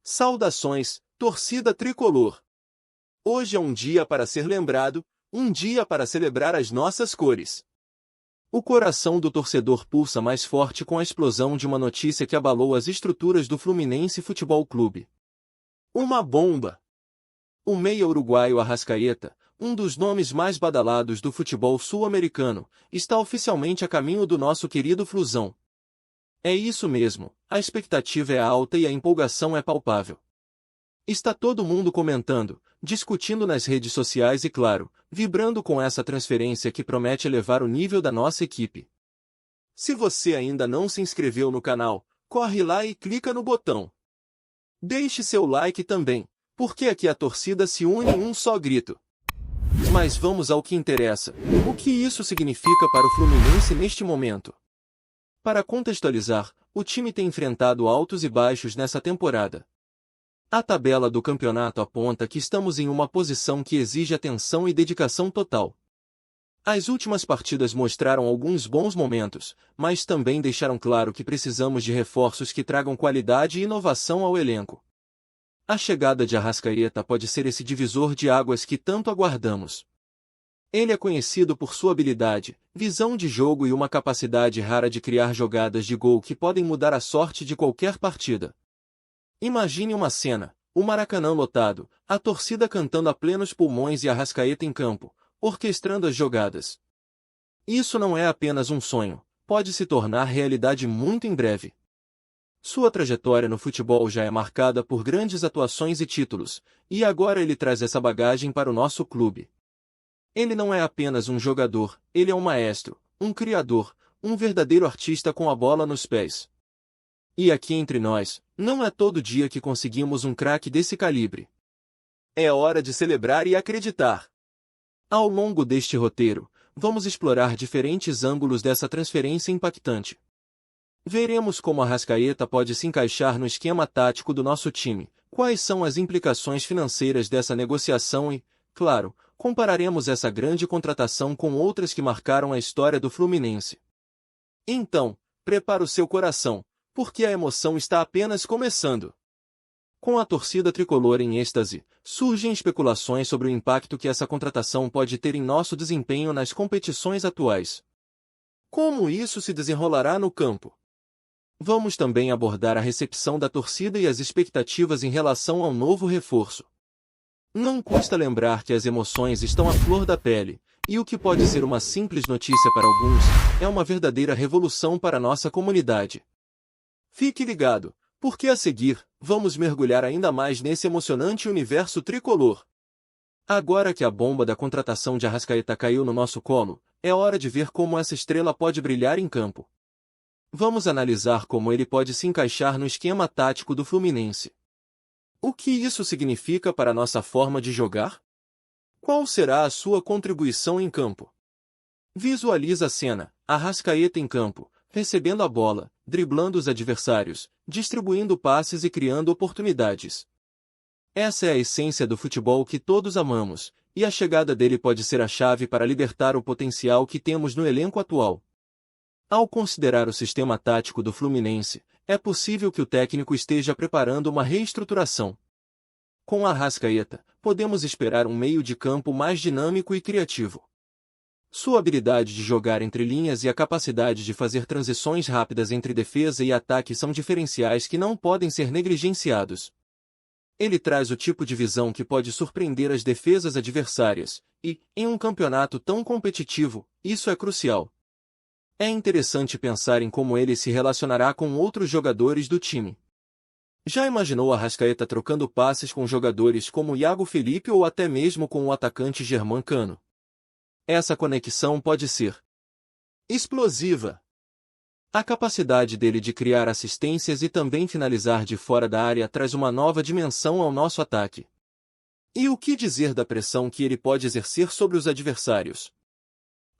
Saudações, torcida tricolor! Hoje é um dia para ser lembrado, um dia para celebrar as nossas cores. O coração do torcedor pulsa mais forte com a explosão de uma notícia que abalou as estruturas do Fluminense Futebol Clube. Uma bomba! O meia uruguaio Arrascaeta, um dos nomes mais badalados do futebol sul-americano, está oficialmente a caminho do nosso querido Flusão. É isso mesmo, a expectativa é alta e a empolgação é palpável. Está todo mundo comentando, discutindo nas redes sociais e, claro, vibrando com essa transferência que promete elevar o nível da nossa equipe. Se você ainda não se inscreveu no canal, corre lá e clica no botão. Deixe seu like também, porque aqui a torcida se une em um só grito. Mas vamos ao que interessa. O que isso significa para o Fluminense neste momento? Para contextualizar, o time tem enfrentado altos e baixos nessa temporada. A tabela do campeonato aponta que estamos em uma posição que exige atenção e dedicação total. As últimas partidas mostraram alguns bons momentos, mas também deixaram claro que precisamos de reforços que tragam qualidade e inovação ao elenco. A chegada de Arrascaeta pode ser esse divisor de águas que tanto aguardamos. Ele é conhecido por sua habilidade, visão de jogo e uma capacidade rara de criar jogadas de gol que podem mudar a sorte de qualquer partida. Imagine uma cena, o Maracanã lotado, a torcida cantando a plenos pulmões e Arrascaeta em campo, orquestrando as jogadas. Isso não é apenas um sonho, pode se tornar realidade muito em breve. Sua trajetória no futebol já é marcada por grandes atuações e títulos, e agora ele traz essa bagagem para o nosso clube. Ele não é apenas um jogador, ele é um maestro, um criador, um verdadeiro artista com a bola nos pés. E aqui entre nós, não é todo dia que conseguimos um craque desse calibre. É hora de celebrar e acreditar. Ao longo deste roteiro, vamos explorar diferentes ângulos dessa transferência impactante. Veremos como Arrascaeta pode se encaixar no esquema tático do nosso time, quais são as implicações financeiras dessa negociação e, claro, compararemos essa grande contratação com outras que marcaram a história do Fluminense. Então, prepara o seu coração, porque a emoção está apenas começando. Com a torcida tricolor em êxtase, surgem especulações sobre o impacto que essa contratação pode ter em nosso desempenho nas competições atuais. Como isso se desenrolará no campo? Vamos também abordar a recepção da torcida e as expectativas em relação ao novo reforço. Não custa lembrar que as emoções estão à flor da pele, e o que pode ser uma simples notícia para alguns, é uma verdadeira revolução para nossa comunidade. Fique ligado, porque a seguir, vamos mergulhar ainda mais nesse emocionante universo tricolor. Agora que a bomba da contratação de Arrascaeta caiu no nosso colo, é hora de ver como essa estrela pode brilhar em campo. Vamos analisar como ele pode se encaixar no esquema tático do Fluminense. O que isso significa para a nossa forma de jogar? Qual será a sua contribuição em campo? Visualiza a cena, Arrascaeta em campo, recebendo a bola, driblando os adversários, distribuindo passes e criando oportunidades. Essa é a essência do futebol que todos amamos, e a chegada dele pode ser a chave para libertar o potencial que temos no elenco atual. Ao considerar o sistema tático do Fluminense, é possível que o técnico esteja preparando uma reestruturação. Com Arrascaeta, podemos esperar um meio de campo mais dinâmico e criativo. Sua habilidade de jogar entre linhas e a capacidade de fazer transições rápidas entre defesa e ataque são diferenciais que não podem ser negligenciados. Ele traz o tipo de visão que pode surpreender as defesas adversárias, e, em um campeonato tão competitivo, isso é crucial. É interessante pensar em como ele se relacionará com outros jogadores do time. Já imaginou Arrascaeta trocando passes com jogadores como Iago Felipe ou até mesmo com o atacante Germán Cano? Essa conexão pode ser explosiva. A capacidade dele de criar assistências e também finalizar de fora da área traz uma nova dimensão ao nosso ataque. E o que dizer da pressão que ele pode exercer sobre os adversários?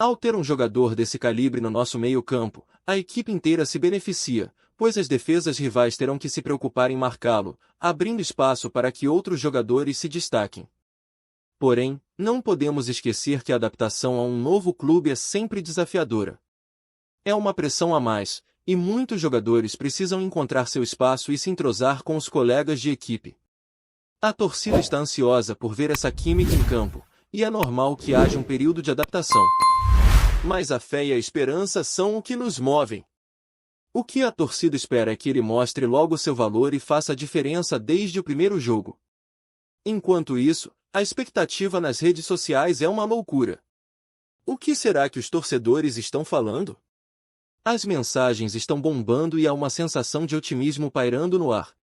Ao ter um jogador desse calibre no nosso meio-campo, a equipe inteira se beneficia, pois as defesas rivais terão que se preocupar em marcá-lo, abrindo espaço para que outros jogadores se destaquem. Porém, não podemos esquecer que a adaptação a um novo clube é sempre desafiadora. É uma pressão a mais, e muitos jogadores precisam encontrar seu espaço e se entrosar com os colegas de equipe. A torcida está ansiosa por ver essa química em campo, e é normal que haja um período de adaptação. Mas a fé e a esperança são o que nos movem. O que a torcida espera é que ele mostre logo seu valor e faça a diferença desde o primeiro jogo. Enquanto isso, a expectativa nas redes sociais é uma loucura. O que será que os torcedores estão falando? As mensagens estão bombando e há uma sensação de otimismo pairando no ar.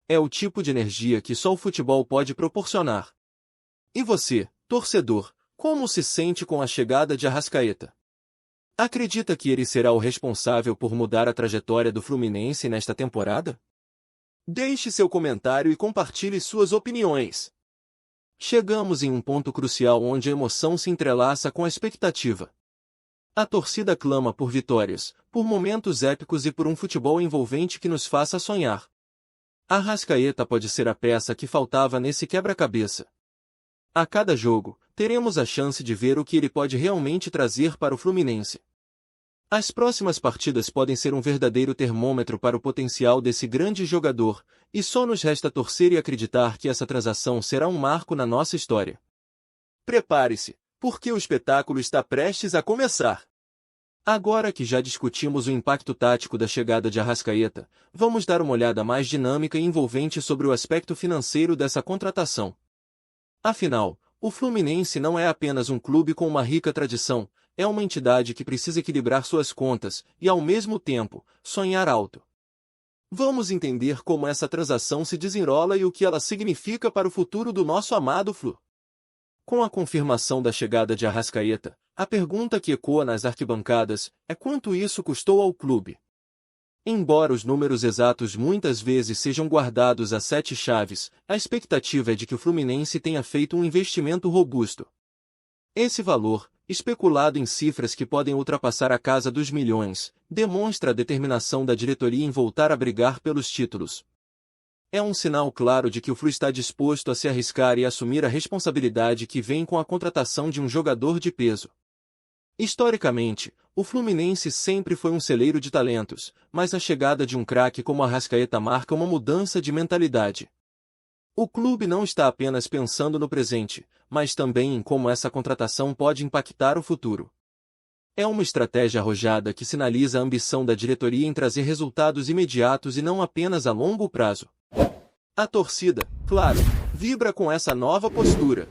É o tipo de energia que só o futebol pode proporcionar. E você, torcedor, como se sente com a chegada de Arrascaeta? Acredita que ele será o responsável por mudar a trajetória do Fluminense nesta temporada? Deixe seu comentário e compartilhe suas opiniões. Chegamos em um ponto crucial onde a emoção se entrelaça com a expectativa. A torcida clama por vitórias, por momentos épicos e por um futebol envolvente que nos faça sonhar. Arrascaeta pode ser a peça que faltava nesse quebra-cabeça. A cada jogo, teremos a chance de ver o que ele pode realmente trazer para o Fluminense. As próximas partidas podem ser um verdadeiro termômetro para o potencial desse grande jogador, e só nos resta torcer e acreditar que essa transação será um marco na nossa história. Prepare-se, porque o espetáculo está prestes a começar. Agora que já discutimos o impacto tático da chegada de Arrascaeta, vamos dar uma olhada mais dinâmica e envolvente sobre o aspecto financeiro dessa contratação. Afinal, o Fluminense não é apenas um clube com uma rica tradição, é uma entidade que precisa equilibrar suas contas e, ao mesmo tempo, sonhar alto. Vamos entender como essa transação se desenrola e o que ela significa para o futuro do nosso amado Flu. Com a confirmação da chegada de Arrascaeta, a pergunta que ecoa nas arquibancadas é quanto isso custou ao clube. Embora os números exatos muitas vezes sejam guardados a sete chaves, a expectativa é de que o Fluminense tenha feito um investimento robusto. Esse valor, especulado em cifras que podem ultrapassar a casa dos milhões, demonstra a determinação da diretoria em voltar a brigar pelos títulos. É um sinal claro de que o Flu está disposto a se arriscar e assumir a responsabilidade que vem com a contratação de um jogador de peso. Historicamente, o Fluminense sempre foi um celeiro de talentos, mas a chegada de um craque como Arrascaeta marca uma mudança de mentalidade. O clube não está apenas pensando no presente, mas também em como essa contratação pode impactar o futuro. É uma estratégia arrojada que sinaliza a ambição da diretoria em trazer resultados imediatos e não apenas a longo prazo. A torcida, claro, vibra com essa nova postura.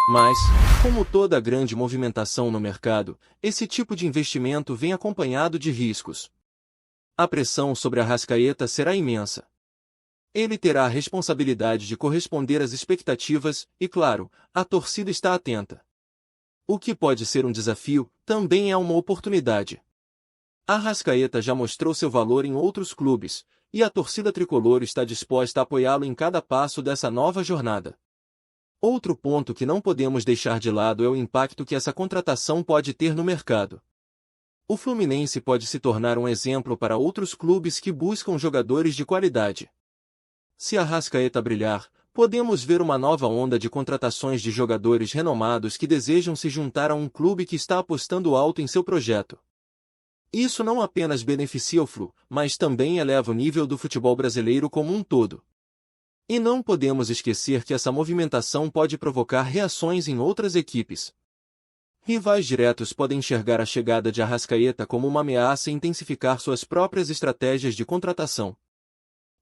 Mas, como toda grande movimentação no mercado, esse tipo de investimento vem acompanhado de riscos. A pressão sobre Arrascaeta será imensa. Ele terá a responsabilidade de corresponder às expectativas e, claro, a torcida está atenta. O que pode ser um desafio, também é uma oportunidade. Arrascaeta já mostrou seu valor em outros clubes, e a torcida tricolor está disposta a apoiá-lo em cada passo dessa nova jornada. Outro ponto que não podemos deixar de lado é o impacto que essa contratação pode ter no mercado. O Fluminense pode se tornar um exemplo para outros clubes que buscam jogadores de qualidade. Se Arrascaeta brilhar, podemos ver uma nova onda de contratações de jogadores renomados que desejam se juntar a um clube que está apostando alto em seu projeto. Isso não apenas beneficia o Flu, mas também eleva o nível do futebol brasileiro como um todo. E não podemos esquecer que essa movimentação pode provocar reações em outras equipes. Rivais diretos podem enxergar a chegada de Arrascaeta como uma ameaça e intensificar suas próprias estratégias de contratação.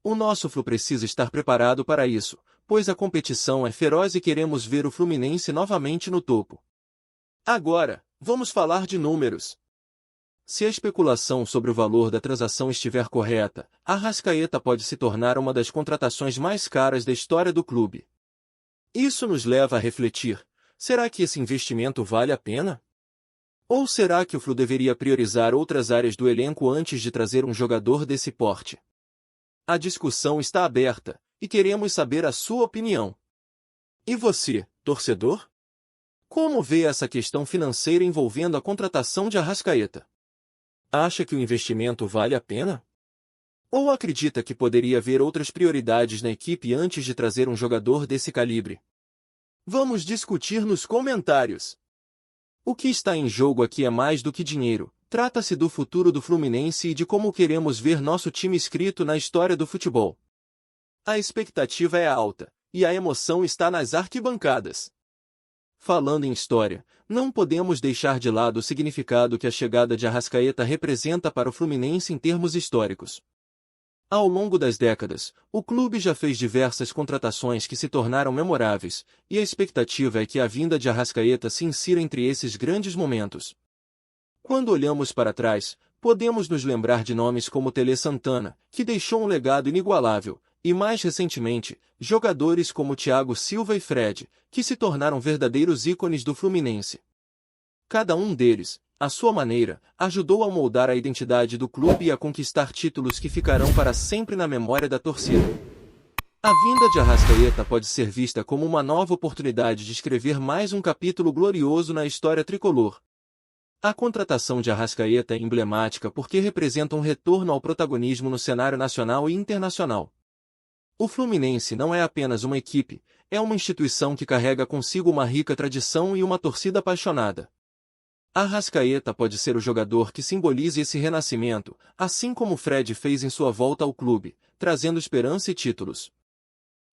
O nosso Flu precisa estar preparado para isso, pois a competição é feroz e queremos ver o Fluminense novamente no topo. Agora, vamos falar de números. Se a especulação sobre o valor da transação estiver correta, Arrascaeta pode se tornar uma das contratações mais caras da história do clube. Isso nos leva a refletir: será que esse investimento vale a pena? Ou será que o Flu deveria priorizar outras áreas do elenco antes de trazer um jogador desse porte? A discussão está aberta, e queremos saber a sua opinião. E você, torcedor? Como vê essa questão financeira envolvendo a contratação de Arrascaeta? Acha que o investimento vale a pena? Ou acredita que poderia haver outras prioridades na equipe antes de trazer um jogador desse calibre? Vamos discutir nos comentários. O que está em jogo aqui é mais do que dinheiro, Trata-se do futuro do Fluminense e de como queremos ver nosso time escrito na história do futebol. A expectativa é alta, e a emoção está nas arquibancadas. Falando em história, não podemos deixar de lado o significado que a chegada de Arrascaeta representa para o Fluminense em termos históricos. Ao longo das décadas, o clube já fez diversas contratações que se tornaram memoráveis, e a expectativa é que a vinda de Arrascaeta se insira entre esses grandes momentos. Quando olhamos para trás, podemos nos lembrar de nomes como Tele Santana, que deixou um legado inigualável, e mais recentemente, jogadores como Thiago Silva e Fred, que se tornaram verdadeiros ícones do Fluminense. Cada um deles, à sua maneira, ajudou a moldar a identidade do clube e a conquistar títulos que ficarão para sempre na memória da torcida. A vinda de Arrascaeta pode ser vista como uma nova oportunidade de escrever mais um capítulo glorioso na história tricolor. A contratação de Arrascaeta é emblemática porque representa um retorno ao protagonismo no cenário nacional e internacional. O Fluminense não é apenas uma equipe, é uma instituição que carrega consigo uma rica tradição e uma torcida apaixonada. Arrascaeta pode ser o jogador que simbolize esse renascimento, assim como Fred fez em sua volta ao clube, trazendo esperança e títulos.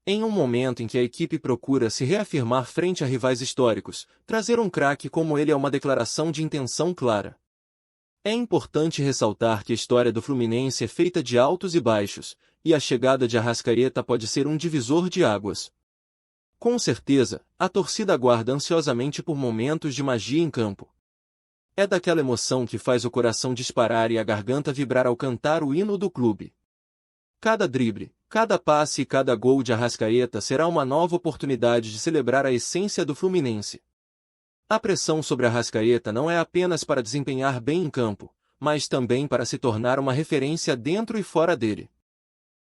Em um momento em que a equipe procura se reafirmar frente a rivais históricos, trazer um craque como ele é uma declaração de intenção clara. É importante ressaltar que a história do Fluminense é feita de altos e baixos, e a chegada de Arrascaeta pode ser um divisor de águas. Com certeza, a torcida aguarda ansiosamente por momentos de magia em campo. É daquela emoção que faz o coração disparar e a garganta vibrar ao cantar o hino do clube. Cada drible, cada passe e cada gol de Arrascaeta será uma nova oportunidade de celebrar a essência do Fluminense. A pressão sobre Arrascaeta não é apenas para desempenhar bem em campo, mas também para se tornar uma referência dentro e fora dele.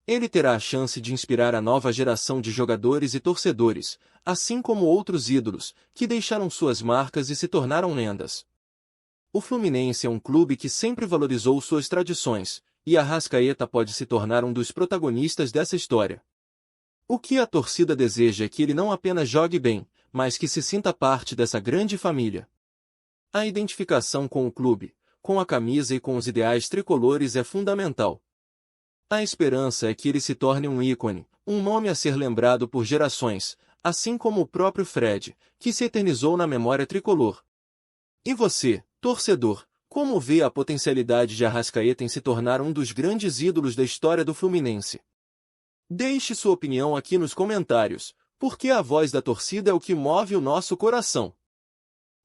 Ele terá a chance de inspirar a nova geração de jogadores e torcedores, assim como outros ídolos, que deixaram suas marcas e se tornaram lendas. O Fluminense é um clube que sempre valorizou suas tradições, e Arrascaeta pode se tornar um dos protagonistas dessa história. O que a torcida deseja é que ele não apenas jogue bem, mas que se sinta parte dessa grande família. A identificação com o clube, com a camisa e com os ideais tricolores é fundamental. A esperança é que ele se torne um ícone, um nome a ser lembrado por gerações, assim como o próprio Fred, que se eternizou na memória tricolor. E você, torcedor, como vê a potencialidade de Arrascaeta em se tornar um dos grandes ídolos da história do Fluminense? Deixe sua opinião aqui nos comentários, porque a voz da torcida é o que move o nosso coração.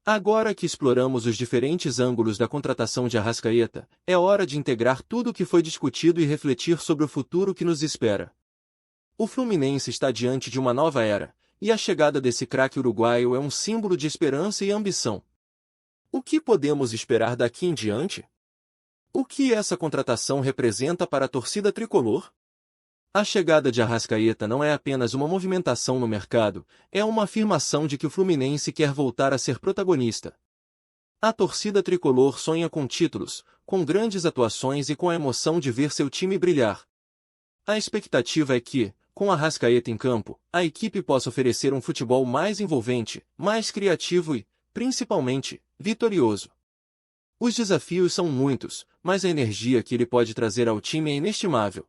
Agora que exploramos os diferentes ângulos da contratação de Arrascaeta, é hora de integrar tudo o que foi discutido e refletir sobre o futuro que nos espera. O Fluminense está diante de uma nova era, e a chegada desse craque uruguaio é um símbolo de esperança e ambição. O que podemos esperar daqui em diante? O que essa contratação representa para a torcida tricolor? A chegada de Arrascaeta não é apenas uma movimentação no mercado, é uma afirmação de que o Fluminense quer voltar a ser protagonista. A torcida tricolor sonha com títulos, com grandes atuações e com a emoção de ver seu time brilhar. A expectativa é que, com Arrascaeta em campo, a equipe possa oferecer um futebol mais envolvente, mais criativo e, principalmente, vitorioso. Os desafios são muitos, mas a energia que ele pode trazer ao time é inestimável.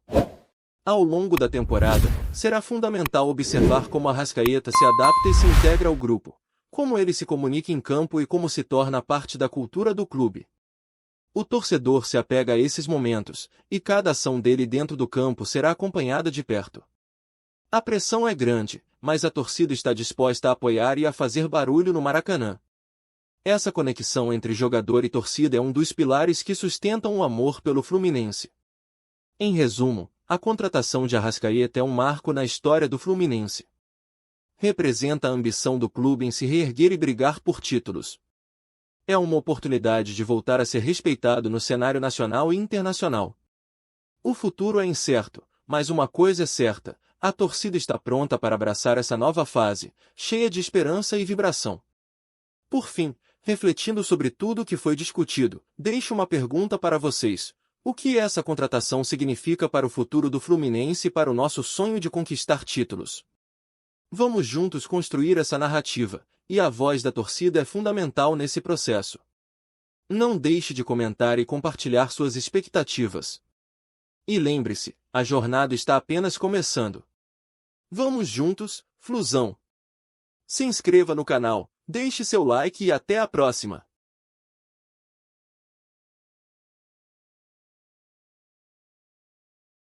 Ao longo da temporada, será fundamental observar como Arrascaeta se adapta e se integra ao grupo, como ele se comunica em campo e como se torna parte da cultura do clube. O torcedor se apega a esses momentos, e cada ação dele dentro do campo será acompanhada de perto. A pressão é grande, mas a torcida está disposta a apoiar e a fazer barulho no Maracanã. Essa conexão entre jogador e torcida é um dos pilares que sustentam o amor pelo Fluminense. Em resumo, a contratação de Arrascaeta é um marco na história do Fluminense. Representa a ambição do clube em se reerguer e brigar por títulos. É uma oportunidade de voltar a ser respeitado no cenário nacional e internacional. O futuro é incerto, mas uma coisa é certa, a torcida está pronta para abraçar essa nova fase, cheia de esperança e vibração. Por fim, refletindo sobre tudo o que foi discutido, deixo uma pergunta para vocês. O que essa contratação significa para o futuro do Fluminense e para o nosso sonho de conquistar títulos? Vamos juntos construir essa narrativa, e a voz da torcida é fundamental nesse processo. Não deixe de comentar e compartilhar suas expectativas. E lembre-se, a jornada está apenas começando. Vamos juntos, Flusão! Se inscreva no canal, deixe seu like e até a próxima!